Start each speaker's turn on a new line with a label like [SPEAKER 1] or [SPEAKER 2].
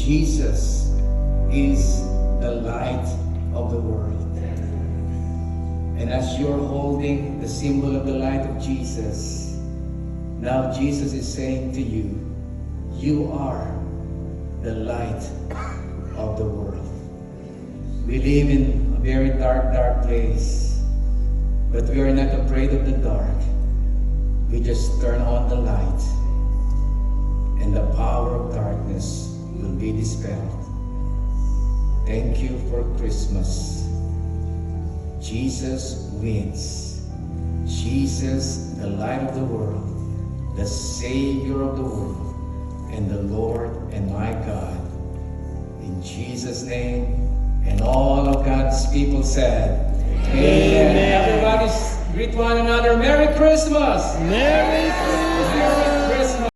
[SPEAKER 1] Jesus is the light of the world. And as you're holding the symbol of the light of Jesus, now Jesus is saying to you, you are the light of the world. We live in a very dark, dark place, but we are not afraid of the dark. We just turn on the light, and the power of darkness will be dispelled. Thank you for Christmas. Jesus wins. Jesus, the light of the world, the Savior of the world, and the Lord and my God. In Jesus' name, and all of God's people said, Amen. Everybody greet one another. Merry Christmas!
[SPEAKER 2] Merry Christmas!